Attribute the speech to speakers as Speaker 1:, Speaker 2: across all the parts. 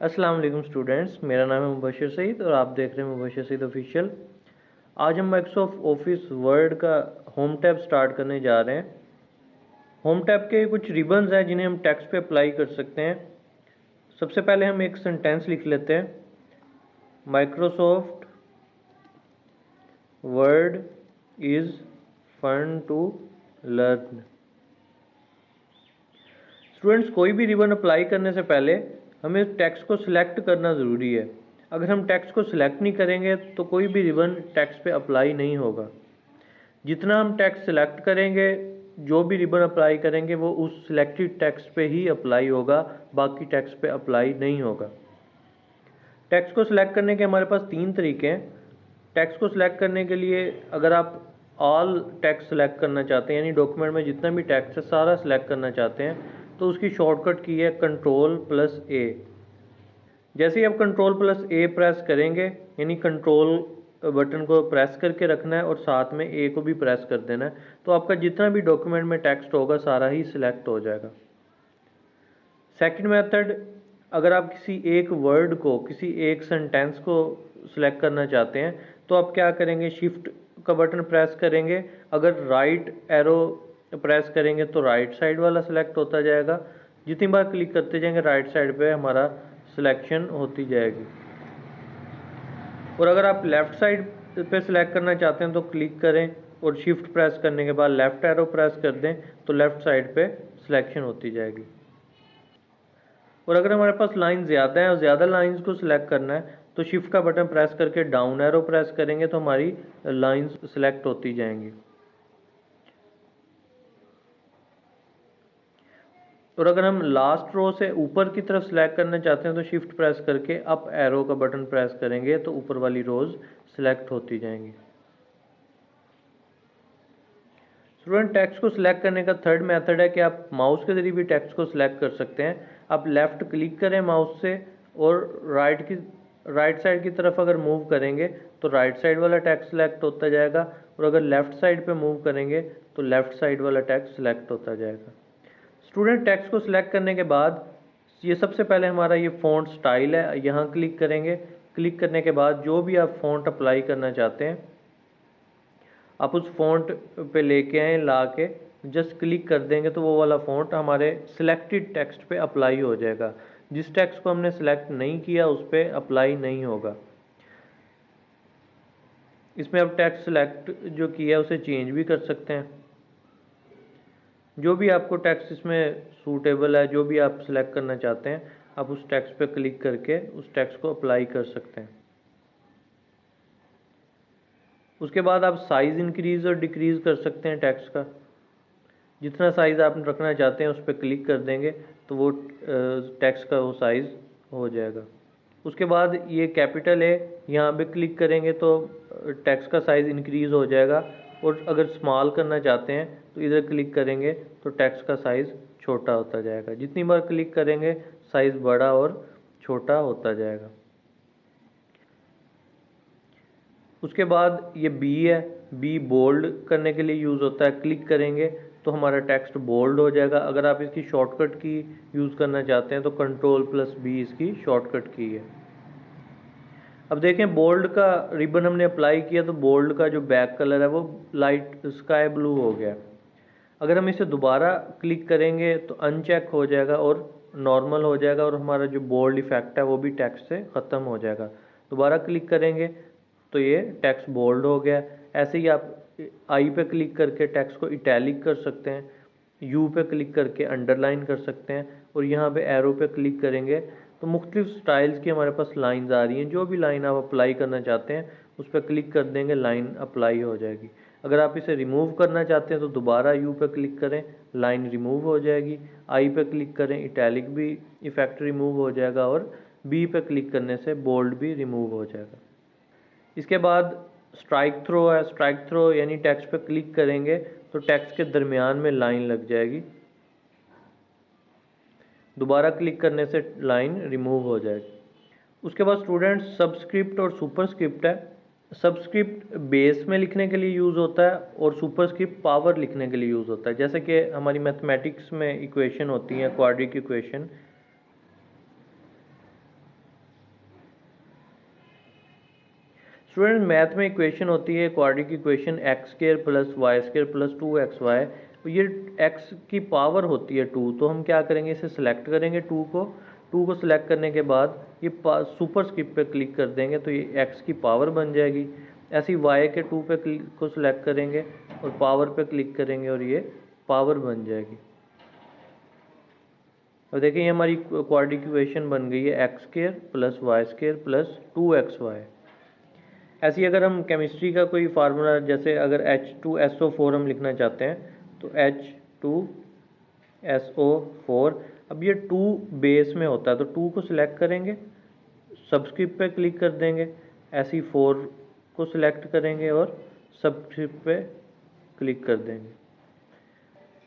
Speaker 1: अस्सलाम वालेकुम स्टूडेंट्स, मेरा नाम है मुबशिर सईद और आप देख रहे हैं मुबशिर सईद ऑफिशियल। आज हम माइक्रोसॉफ्ट ऑफिस वर्ड का होम टैब स्टार्ट करने जा रहे हैं। होम टैब के कुछ रिबन्स हैं जिन्हें हम टेक्स्ट पे अप्लाई कर सकते हैं। सबसे पहले हम एक सेंटेंस लिख लेते हैं, Microsoft Word is fun to learn. Students, कोई भी रिबन अप्लाई करने से पहले हमें टेक्स्ट को सिलेक्ट करना ज़रूरी है। अगर हम टेक्स्ट को सिलेक्ट नहीं करेंगे तो कोई भी रिबन टेक्स्ट पे अप्लाई नहीं होगा। जितना हम टेक्स्ट सिलेक्ट करेंगे, जो भी रिबन अप्लाई करेंगे वो उस सिलेक्टेड टेक्स्ट पे ही अप्लाई होगा, बाकी टेक्स्ट पे अप्लाई नहीं होगा। टेक्स्ट को सिलेक्ट करने के हमारे पास तीन तरीके हैं। टेक्स्ट को सिलेक्ट करने के लिए अगर आप ऑल टेक्स्ट सेलेक्ट करना चाहते हैं, यानी डॉक्यूमेंट में जितना भी टेक्स्ट है सारा सिलेक्ट करना चाहते हैं, तो उसकी शॉर्टकट की है Ctrl+A। जैसे ही आप Ctrl+A प्रेस करेंगे, यानी कंट्रोल बटन को प्रेस करके रखना है और साथ में ए को भी प्रेस कर देना है, तो आपका जितना भी डॉक्यूमेंट में टेक्स्ट होगा सारा ही सिलेक्ट हो जाएगा। सेकंड मेथड, अगर आप किसी एक वर्ड को, किसी एक सेंटेंस को सिलेक्ट करना चाहते हैं तो आप क्या करेंगे, शिफ्ट का बटन प्रेस करेंगे। अगर राइट एरो प्रेस करेंगे तो राइट साइड वाला सिलेक्ट होता जाएगा। जितनी बार क्लिक करते जाएंगे राइट साइड पे हमारा सिलेक्शन होती जाएगी। और अगर आप लेफ़्ट साइड पे सिलेक्ट करना चाहते हैं तो क्लिक करें और शिफ्ट प्रेस करने के बाद लेफ़्ट एरो प्रेस कर दें तो लेफ़्ट साइड पे सिलेक्शन होती जाएगी। और अगर हमारे पास लाइन ज़्यादा है और ज़्यादा लाइंस को सिलेक्ट करना है तो शिफ्ट का बटन प्रेस करके डाउन एरो प्रेस करेंगे तो हमारी लाइंस सिलेक्ट होती जाएंगी। और अगर हम लास्ट रो से ऊपर की तरफ सिलेक्ट करना चाहते हैं तो शिफ्ट प्रेस करके अप एरो का बटन प्रेस करेंगे तो ऊपर वाली रोज सिलेक्ट होती जाएंगी। स्टूडेंट, टेक्स्ट को सिलेक्ट करने का थर्ड मेथड है कि आप माउस के जरिए भी टेक्स्ट को सिलेक्ट कर सकते हैं। आप लेफ़्ट क्लिक करें माउस से और राइट साइड की तरफ अगर मूव करेंगे तो राइट साइड वाला टेक्स्ट सिलेक्ट होता जाएगा, और अगर लेफ़्ट साइड पे मूव करेंगे तो लेफ़्ट साइड वाला टेक्स्ट सिलेक्ट होता जाएगा। स्टूडेंट, टेक्स्ट को सिलेक्ट करने के बाद ये सबसे पहले हमारा ये फ़ॉन्ट स्टाइल है, यहाँ क्लिक करेंगे। क्लिक करने के बाद जो भी आप फ़ॉन्ट अप्लाई करना चाहते हैं आप उस फ़ॉन्ट पे लेके आए, ला के जस्ट क्लिक कर देंगे तो वो वाला फ़ॉन्ट हमारे सिलेक्टेड टेक्स्ट पे अप्लाई हो जाएगा। जिस टेक्स्ट को हमने सिलेक्ट नहीं किया उस पर अप्लाई नहीं होगा। इसमें आप टेक्स्ट सिलेक्ट जो किया उसे चेंज भी कर सकते हैं। जो भी आपको टेक्स्ट इसमें सूटेबल है, जो भी आप सिलेक्ट करना चाहते हैं, आप उस टेक्स्ट पे क्लिक करके उस टेक्स्ट को अप्लाई कर सकते हैं। उसके बाद आप साइज़ इंक्रीज़ और डिक्रीज़ कर सकते हैं टेक्स्ट का। जितना साइज़ आप रखना चाहते हैं उस पर क्लिक कर देंगे तो वो टेक्स्ट का वो साइज़ हो जाएगा। उसके बाद ये कैपिटल है, यहाँ पे क्लिक करेंगे तो टेक्स्ट का साइज़ इंक्रीज़ हो जाएगा, और अगर स्मॉल करना चाहते हैं तो इधर क्लिक करेंगे तो टेक्स्ट का साइज़ छोटा होता जाएगा। जितनी बार क्लिक करेंगे साइज़ बड़ा और छोटा होता जाएगा। उसके बाद ये बी है, बी बोल्ड करने के लिए यूज़ होता है। क्लिक करेंगे तो हमारा टेक्स्ट बोल्ड हो जाएगा। अगर आप इसकी शॉर्टकट की यूज़ करना चाहते हैं तो Ctrl+B इसकी शॉर्टकट की है। अब देखें, बोल्ड का रिबन हमने अप्लाई किया तो बोल्ड का जो बैक कलर है वो लाइट स्काई ब्लू हो गया। अगर हम इसे दोबारा क्लिक करेंगे तो अनचेक हो जाएगा और नॉर्मल हो जाएगा, और हमारा जो बोल्ड इफेक्ट है वो भी टेक्स्ट से ख़त्म हो जाएगा। दोबारा क्लिक करेंगे तो ये टेक्स्ट बोल्ड हो गया। ऐसे ही आप आई पे क्लिक करके टेक्स्ट को इटैलिक कर सकते हैं, यू पे क्लिक करके अंडरलाइन कर सकते हैं, और यहाँ पे एरो पे क्लिक करेंगे तो मुख्तलिफ स्टाइल्स की हमारे पास लाइंस आ रही हैं। जो भी लाइन आप अप्लाई करना चाहते हैं उस पर क्लिक कर देंगे, लाइन अप्लाई हो जाएगी। अगर आप इसे रिमूव करना चाहते हैं तो दोबारा यू पे क्लिक करें, लाइन रिमूव हो जाएगी। आई पे क्लिक करें, इटैलिक भी इफेक्ट रिमूव हो जाएगा, और बी पे क्लिक करने से बोल्ड भी रिमूव हो जाएगा। इसके बाद स्ट्राइक थ्रो है। स्ट्राइक थ्रो यानी टेक्स्ट पे क्लिक करेंगे तो टेक्स्ट के दरमियान में लाइन लग जाएगी। दोबारा क्लिक करने से लाइन रिमूव हो जाएगी। उसके बाद स्टूडेंट्स सबस्क्रिप्ट और सुपरस्क्रिप्ट है। सबस्क्रिप्ट बेस में लिखने के लिए यूज़ होता है और सुपरस्क्रिप्ट पावर लिखने के लिए यूज़ होता है। जैसे कि हमारी मैथमेटिक्स में इक्वेशन होती हैं, क्वाड्रिक इक्वेशन, स्टूडेंट मैथ में इक्वेशन होती है quadratic equation x square plus y square plus 2xy। तो ये x की पावर होती है 2, तो हम क्या करेंगे, इसे सिलेक्ट करेंगे 2 को सिलेक्ट करने के बाद ये सुपर स्क्रिप्ट पे क्लिक कर देंगे तो ये x की पावर बन जाएगी। ऐसे ही y के 2 पे को सिलेक्ट करेंगे और पावर पे क्लिक करेंगे और ये पावर बन जाएगी। और देखिए ये हमारी क्वाड्रेटिक इक्वेशन बन गई है x square plus y square plus 2xy। ऐसे ही अगर हम केमिस्ट्री का कोई फार्मूला, जैसे अगर H2SO4 हम लिखना चाहते हैं तो H2SO4, अब ये 2 बेस में होता है तो 2 को सिलेक्ट करेंगे, सबस्क्रिप्ट पे क्लिक कर देंगे, ऐसे ही 4 को सिलेक्ट करेंगे और सबस्क्रिप्ट पे क्लिक कर देंगे।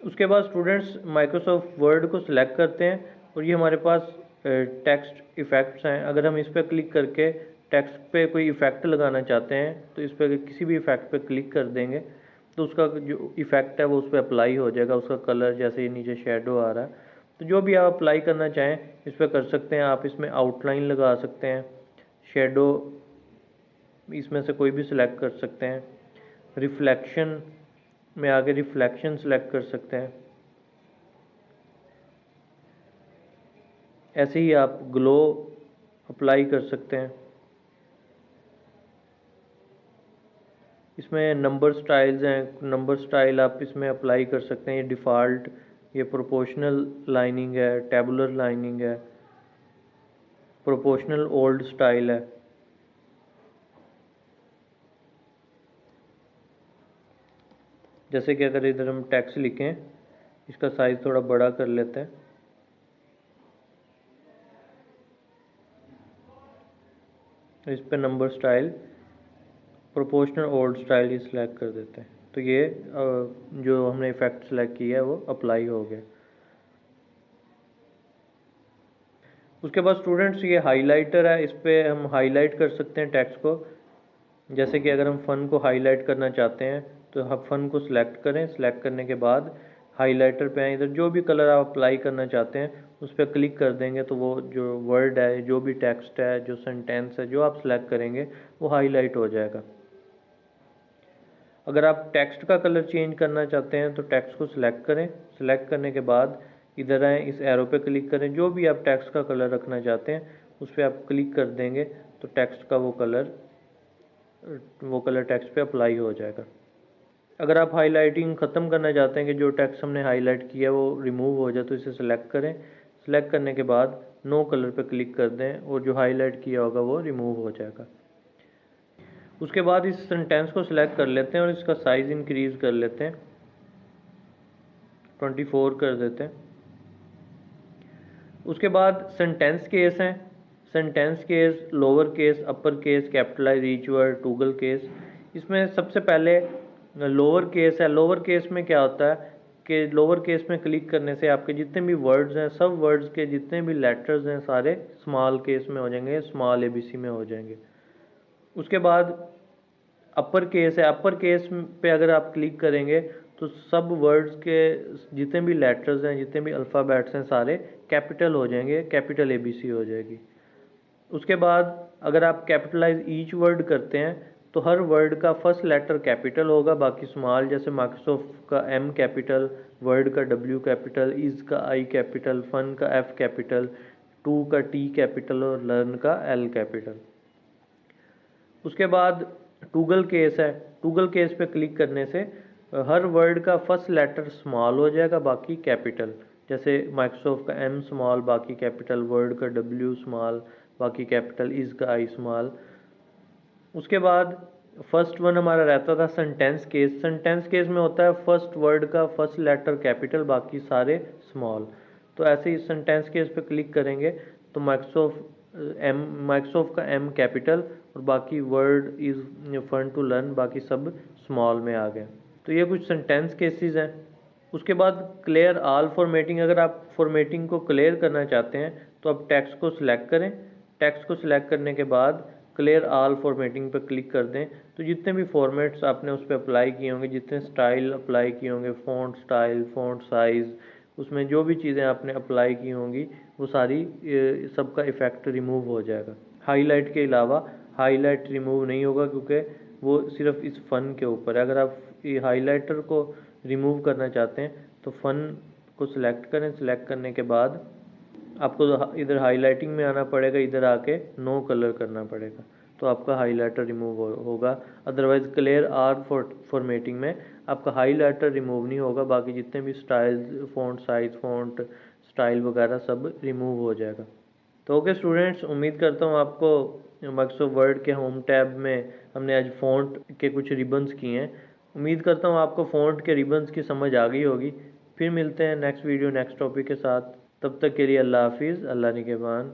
Speaker 1: उसके बाद स्टूडेंट्स माइक्रोसॉफ्ट वर्ड को सिलेक्ट करते हैं और ये हमारे पास टेक्स्ट इफ़ेक्ट्स हैं। अगर हम इस पर क्लिक करके टेक्स्ट पे कोई इफ़ेक्ट लगाना चाहते हैं तो इस पर किसी भी इफ़ेक्ट पे क्लिक कर देंगे तो उसका जो इफ़ेक्ट है वो उस पर अप्लाई हो जाएगा। उसका कलर, जैसे ये नीचे शेडो आ रहा है, तो जो भी आप अप्लाई करना चाहें इस पर कर सकते हैं। आप इसमें आउटलाइन लगा सकते हैं, शेडो इसमें से कोई भी सिलेक्ट कर सकते हैं, रिफ्लेक्शन में आगे रिफ्लेक्शन सिलेक्ट कर सकते हैं। ऐसे ही आप ग्लो अप्लाई कर सकते हैं। इसमें नंबर स्टाइल्स हैं, नंबर स्टाइल आप इसमें अप्लाई कर सकते हैं। ये डिफ़ॉल्ट, ये प्रोपोर्शनल लाइनिंग है, टेबुलर लाइनिंग है, प्रोपोर्शनल ओल्ड स्टाइल है। जैसे कि अगर इधर हम टेक्स्ट लिखें, इसका साइज़ थोड़ा बड़ा कर लेते हैं, इस पर number style proportional old style ही सिलेक्ट कर देते हैं तो ये जो हमने इफ़ेक्ट सेलेक्ट किया है वो अप्लाई हो गया। उसके बाद स्टूडेंट्स ये हाइलाइटर है, इस पर हम हाईलाइट कर सकते हैं टेक्स्ट को। जैसे कि अगर हम फ़न को हाईलाइट करना चाहते हैं तो हम फ़न को सिलेक्ट करें, सिलेक्ट करने के बाद हाइलाइटर पे आए, इधर जो भी कलर आप अप्लाई करना चाहते हैं उस पर क्लिक कर देंगे तो वो जो वर्ड है, जो भी टेक्स्ट है, जो सेंटेंस है, जो आप सिलेक्ट करेंगे वो हाईलाइट हो जाएगा। अगर आप टेक्स्ट का कलर चेंज करना चाहते हैं तो टेक्स्ट को सिलेक्ट करें, सिलेक्ट करने के बाद इधर आएँ, इस एरो पे क्लिक करें, जो भी आप टेक्स्ट का कलर रखना चाहते हैं उस पर आप क्लिक कर देंगे तो टेक्स्ट का वो कलर टेक्स्ट पे अप्लाई हो जाएगा। अगर आप हाईलाइटिंग ख़त्म करना चाहते हैं कि जो टेक्स्ट हमने हाईलाइट किया है वो रिमूव हो जाए तो इसे सिलेक्ट करें, सिलेक्ट करने के बाद नो कलर पे क्लिक कर दें और जो हाईलाइट किया होगा वो रिमूव हो जाएगा। उसके बाद इस सेंटेंस को सिलेक्ट कर लेते हैं और इसका साइज़ इंक्रीज़ कर लेते हैं, 24 कर देते हैं। उसके बाद सेंटेंस केस हैं, sentence case, lower case, upper case, capitalize each word, toggle case. इसमें सबसे पहले लोअर केस है। लोअर केस में क्या होता है कि लोअर केस में क्लिक करने से आपके जितने भी वर्ड्स हैं, सब वर्ड्स के जितने भी लेटर्स हैं सारे स्मॉल केस में हो जाएंगे, स्मॉल ABC में हो जाएंगे। उसके बाद अपर केस है। अपर केस पे अगर आप क्लिक करेंगे तो सब वर्ड्स के जितने भी लेटर्स हैं, जितने भी अल्फ़ाबेट्स हैं सारे कैपिटल हो जाएंगे, कैपिटल ABC हो जाएगी। उसके बाद अगर आप कैपिटलाइज ईच वर्ड करते हैं तो हर वर्ड का फर्स्ट लेटर कैपिटल होगा, बाकी स्मॉल, जैसे माइक्रोसॉफ्ट का M कैपिटल, वर्ड का W कैपिटल, इज़ का I कैपिटल, फन का F कैपिटल, टू का T कैपिटल और लर्न का L कैपिटल। उसके बाद टॉगल केस है। टॉगल केस पे क्लिक करने से हर वर्ड का फर्स्ट लेटर स्मॉल हो जाएगा, बाकी कैपिटल, जैसे माइक्रोसॉफ्ट का M स्मॉल बाकी कैपिटल, वर्ड का W स्मॉल बाकी कैपिटल, इज़ का I स्मॉल। उसके बाद फर्स्ट वन हमारा रहता था सेंटेंस केस। सेंटेंस केस में होता है फर्स्ट वर्ड का फर्स्ट लेटर कैपिटल, बाकी सारे स्मॉल। तो ऐसे ही सेंटेंस केस पे क्लिक करेंगे तो माइक्रोसॉफ्ट का M कैपिटल और बाकी word is fun to learn बाकी सब स्मॉल में आ गए। तो ये कुछ सेंटेंस केसेस हैं। उसके बाद क्लियर ऑल फॉर्मेटिंग। अगर आप फॉर्मेटिंग को क्लियर करना चाहते हैं तो आप टेक्स्ट को सिलेक्ट करें, टेक्स्ट को सिलेक्ट करने के बाद क्लियर ऑल फॉर्मेटिंग पर क्लिक कर दें तो जितने भी फॉर्मेट्स आपने उस पर अप्लाई किए होंगे, जितने स्टाइल अप्लाई किए होंगे, फ़ॉन्ट स्टाइल, फ़ॉन्ट साइज़, उसमें जो भी चीज़ें आपने अप्लाई की होंगी वो सारी सबका इफ़ेक्ट रिमूव हो जाएगा। हाईलाइट के अलावा हाईलाइट रिमूव नहीं होगा, क्योंकि वो सिर्फ इस फ़न के ऊपर है। अगर आप ये हाईलाइटर को रिमूव करना चाहते हैं तो फ़न को सिलेक्ट करें। सिलेक्ट करने के बाद आपको इधर हाईलाइटिंग में आना पड़ेगा, इधर आके नो कलर करना पड़ेगा, तो आपका हाईलाइटर रिमूव होगा। अदरवाइज़ क्लियर आर फॉर्मेटिंग में आपका हाईलाइटर रिमूव नहीं होगा, बाकी जितने भी style, font size, font style वगैरह सब रिमूव हो जाएगा। तो ओके स्टूडेंट्स, उम्मीद करता हूँ आपको माइक्रोसॉफ्ट वर्ड के होम टैब में हमने आज फ़ॉन्ट के कुछ रिबन्स किए हैं। उम्मीद करता हूँ आपको फ़ॉन्ट के रिबन्स की समझ आ गई होगी। फिर मिलते हैं नेक्स्ट वीडियो नेक्स्ट टॉपिक के साथ। तब तक के लिए अल्लाह हाफिज़, अल्लाह निगहबान।